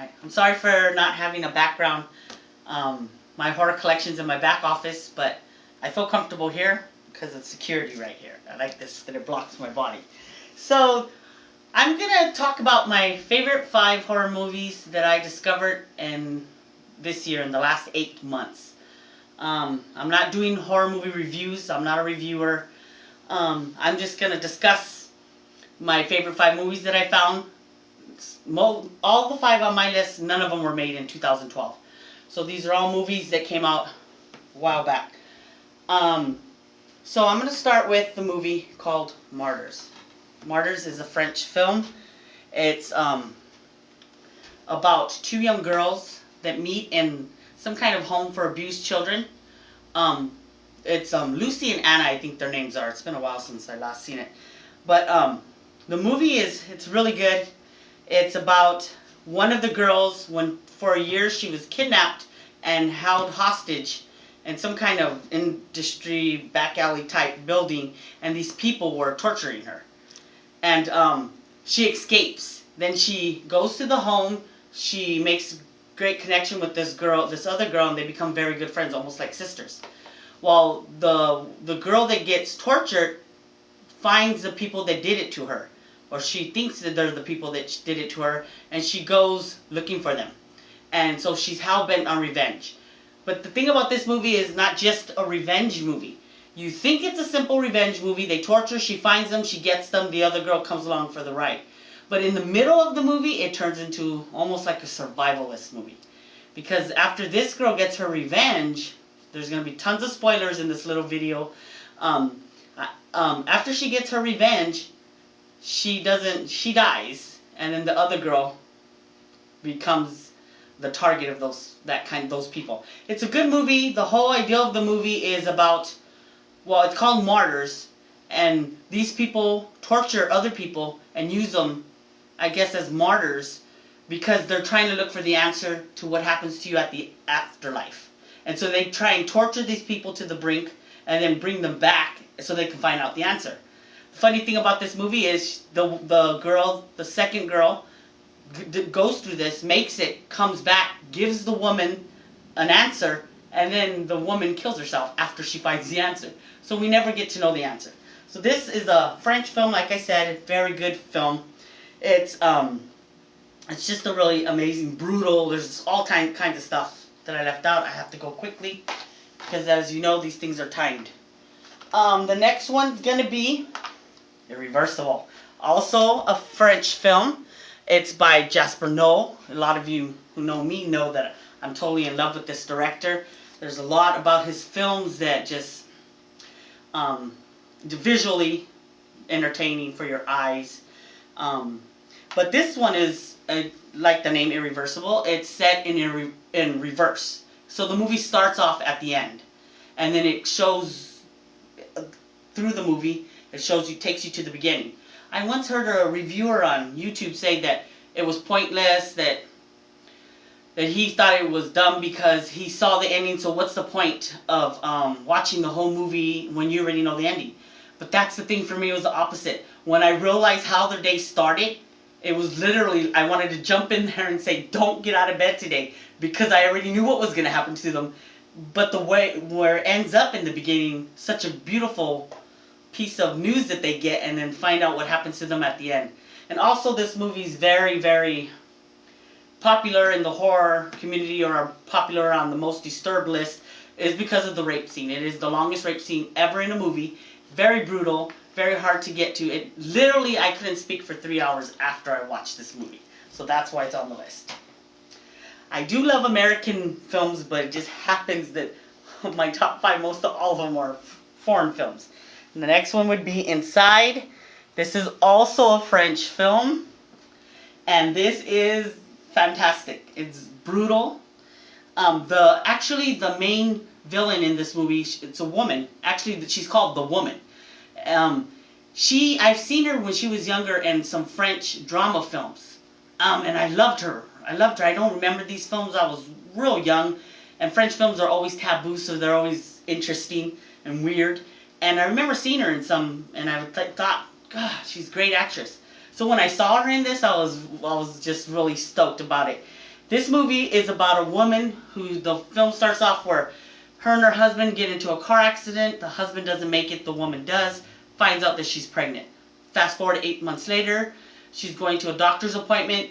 Alright, I'm sorry for not having a background. My horror collection's in my back office, but I feel comfortable here because of security right here. I like this, that it blocks my body. So, I'm gonna talk about my favorite 5 horror movies that I discovered in this year, in the last 8 months. I'm not doing horror movie reviews, I'm not a reviewer. I'm just gonna discuss my favorite 5 movies that I found. All the 5 on my list, none of them were made in 2012. So these are all movies that came out a while back. So I'm going to start with the movie called Martyrs. Martyrs is a French film. It's about 2 young girls that meet in some kind of home for abused children. It's Lucy and Anna, I think their names are. It's been a while since I last seen it. But the movie it's really good. It's about one of the girls, when for a year she was kidnapped and held hostage in some kind of industry back alley type building, and these people were torturing her. And she escapes. Then she goes to the home. She makes great connection with this other girl, and they become very good friends, almost like sisters. Well, the girl that gets tortured finds the people that did it to her, or she thinks that they're the people that did it to her, and she goes looking for them. And so she's hell-bent on revenge. But the thing about this movie is not just a revenge movie. You think it's a simple revenge movie. They torture, she finds them, she gets them, the other girl comes along for the ride. But in the middle of the movie, it turns into almost like a survivalist movie. Because after this girl gets her revenge, there's going to be tons of spoilers in this little video. After she gets her revenge, she dies, and then the other girl becomes the target of those people. It's a good movie. The whole idea of the movie is about, well, it's called Martyrs, and these people torture other people and use them, I guess, as martyrs, because they're trying to look for the answer to what happens to you at the afterlife. And so they try and torture these people to the brink and then bring them back so they can find out the answer. The funny thing about this movie is the second girl goes through this, makes it, comes back, gives the woman an answer, and then the woman kills herself after she finds the answer. So we never get to know the answer. So this is a French film, like I said, very good film. It's just a really amazing, brutal, there's all kinds of stuff that I left out. I have to go quickly, because as you know, these things are timed. The next one's going to be Irreversible. Also a French film. It's by Gaspar Noé. A lot of you who know me know that I'm totally in love with this director. There's a lot about his films that just visually entertaining for your eyes. But this one is, like the name Irreversible, it's set in reverse. So the movie starts off at the end, and then it shows through the movie. It takes you to the beginning. I once heard a reviewer on YouTube say that it was pointless, that he thought it was dumb because he saw the ending, so what's the point of watching the whole movie when you already know the ending? But that's the thing for me, it was the opposite. When I realized how their day started, it was literally, I wanted to jump in there and say, don't get out of bed today, because I already knew what was going to happen to them. But the way, where it ends up in the beginning, such a beautiful piece of news that they get, and then find out what happens to them at the end. And also this movie is very, very popular in the horror community, or popular on the most disturbed list, is because of the rape scene. It is the longest rape scene ever in a movie. Very brutal, very hard to get to. It literally, I couldn't speak for 3 hours after I watched this movie. So that's why it's on the list. I do love American films, but it just happens that my top 5, most of all of them are foreign films. And the next one would be Inside. This is also a French film, and this is fantastic. It's brutal. Actually, the main villain in this movie, it's a woman. Actually, she's called the Woman. I've seen her when she was younger in some French drama films, and I loved her. I don't remember these films. I was real young, and French films are always taboo, so they're always interesting and weird. And I remember seeing her in some, and I thought, God, she's a great actress. So when I saw her in this, I was just really stoked about it. This movie is about a woman who, the film starts off where her and her husband get into a car accident. The husband doesn't make it, the woman does. Finds out that she's pregnant. Fast forward 8 months later, she's going to a doctor's appointment.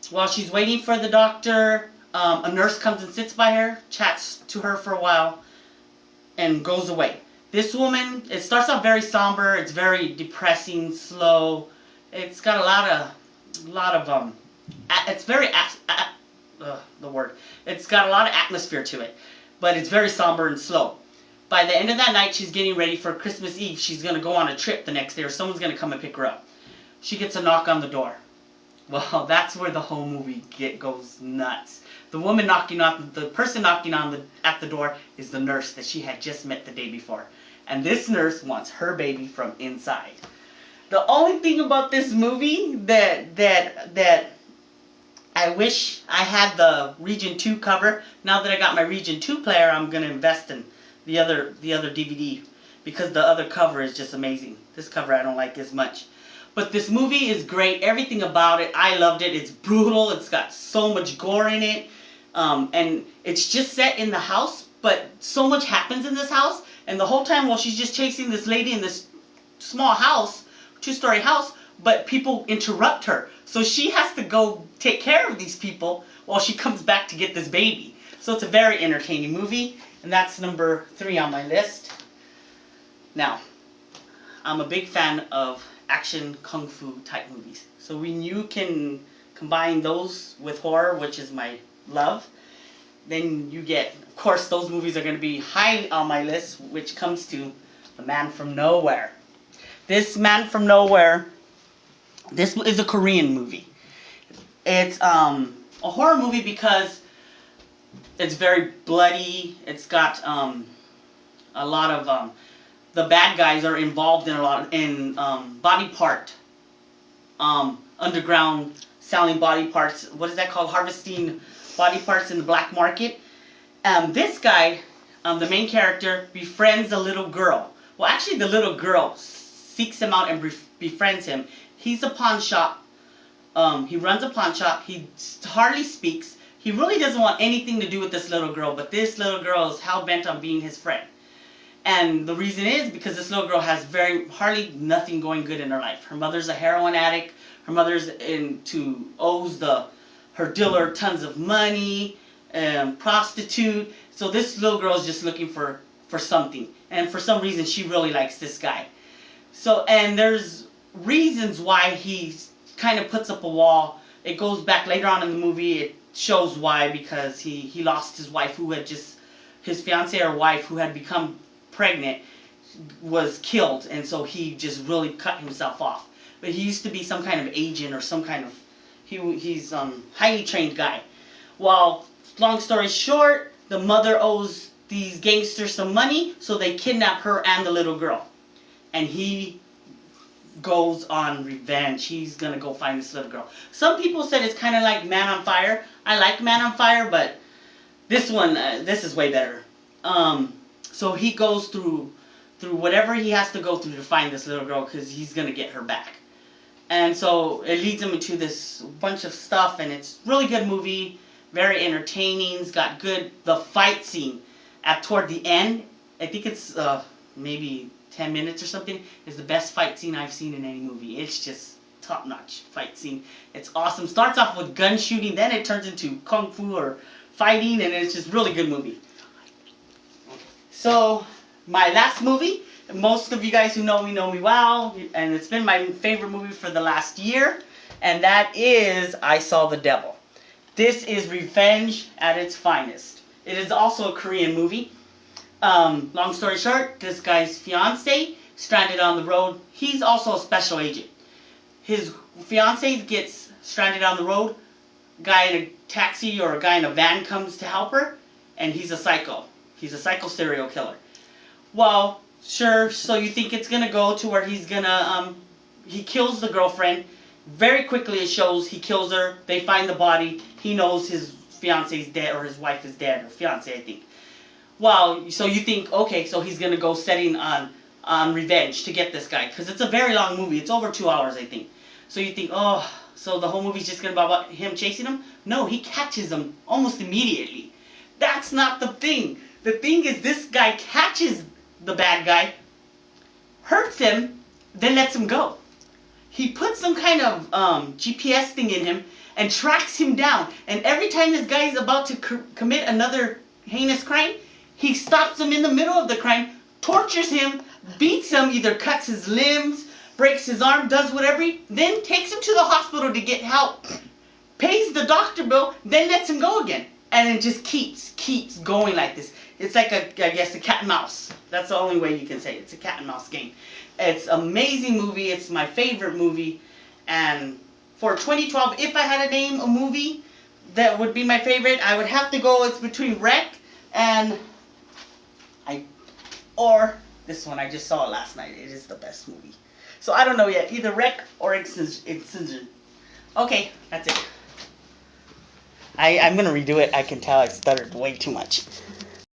While she's waiting for the doctor, a nurse comes and sits by her, chats to her for a while, and goes away. This woman, it starts off very somber. It's very depressing, slow. It's got a lot of it's very the word. It's got a lot of atmosphere to it, but it's very somber and slow. By the end of that night, she's getting ready for Christmas Eve. She's gonna go on a trip the next day, or someone's gonna come and pick her up. She gets a knock on the door. Well, that's where the whole movie goes nuts. The person knocking at the door is the nurse that she had just met the day before, and this nurse wants her baby from inside. The only thing about this movie that I wish I had the Region 2 cover. Now that I got my Region 2 player, I'm gonna invest in the other DVD because the other cover is just amazing. This cover I don't like as much. But this movie is great. Everything about it, I loved it. It's brutal. It's got so much gore in it. And it's just set in the house, but so much happens in this house. And the whole time while she's just chasing this lady in this small house, 2-story house, but people interrupt her. So she has to go take care of these people while she comes back to get this baby. So it's a very entertaining movie. And that's number 3 on my list. Now, I'm a big fan of action kung fu type movies. So when you can combine those with horror, which is my love, then you get, of course, those movies are going to be high on my list, which comes to The Man from Nowhere. This Man from Nowhere, this is a Korean movie. It's a horror movie because it's very bloody. It's got a lot of the bad guys are involved in a lot in body part underground selling body parts. What is that called? Harvesting body parts in the black market. This guy, the main character, befriends a little girl. Well, actually, the little girl seeks him out and befriends him. He's a pawn shop. He runs a pawn shop. He hardly speaks. He really doesn't want anything to do with this little girl, but this little girl is hell-bent on being his friend. And the reason is because this little girl has hardly nothing going good in her life. Her mother's a heroin addict. Her mother's owes her dealer tons of money, prostitute. So this little girl is just looking for something. And for some reason, she really likes this guy. So, and there's reasons why he kind of puts up a wall. It goes back later on in the movie. It shows why, because he lost his wife, his fiance or wife who had become pregnant, was killed, and so he just really cut himself off. But he used to be some kind of agent or some kind of he's highly trained guy. Well, long story short, the mother owes these gangsters some money, so they kidnap her and the little girl, and he goes on revenge. He's gonna go find this little girl. Some people said it's kind of like Man on Fire. I like Man on Fire, but this one, this is way better. So he goes through whatever he has to go through to find this little girl, because he's gonna get her back. And so it leads him into this bunch of stuff, and it's a really good movie, very entertaining. It's got the fight scene toward the end. I think it's maybe 10 minutes or something, is the best fight scene I've seen in any movie. It's just top-notch fight scene. It's awesome. Starts off with gun shooting, then it turns into kung fu or fighting, and it's just really good movie. So, my last movie, most of you guys who know me well, and it's been my favorite movie for the last year, and that is I Saw the Devil. This is revenge at its finest. It is also a Korean movie. Long story short, this guy's fiance stranded on the road. He's also a special agent. His fiance gets stranded on the road. Guy in a taxi or a guy in a van comes to help her, and he's a psycho. He's a psycho serial killer. Well, sure, so you think it's gonna go to where he's gonna, he kills the girlfriend. Very quickly it shows he kills her. They find the body. He knows his fiance's dead, or his wife is dead, or fiance, I think. Well, so you think, okay, so he's gonna go setting on revenge to get this guy, because it's a very long movie. It's over 2 hours, I think. So you think, oh, So the whole movie's just gonna be about him chasing him? No, he catches him almost immediately. That's not the thing. The thing is, this guy catches the bad guy, hurts him, then lets him go. He puts some kind of GPS thing in him and tracks him down. And every time this guy is about to commit another heinous crime, he stops him in the middle of the crime, tortures him, beats him, either cuts his limbs, breaks his arm, does whatever, then takes him to the hospital to get help, pays the doctor bill, then lets him go again. And it just keeps going like this. It's like I guess a cat and mouse. That's the only way you can say it. It's a cat and mouse game. It's an amazing movie. It's my favorite movie. And for 2012, if I had to name a movie that would be my favorite, I would have to go, it's between Wreck and or this one. I just saw it last night. It is the best movie. So I don't know yet. Either Wreck or Extinction. Okay, that's it. I'm going to redo it. I can tell I stuttered way too much.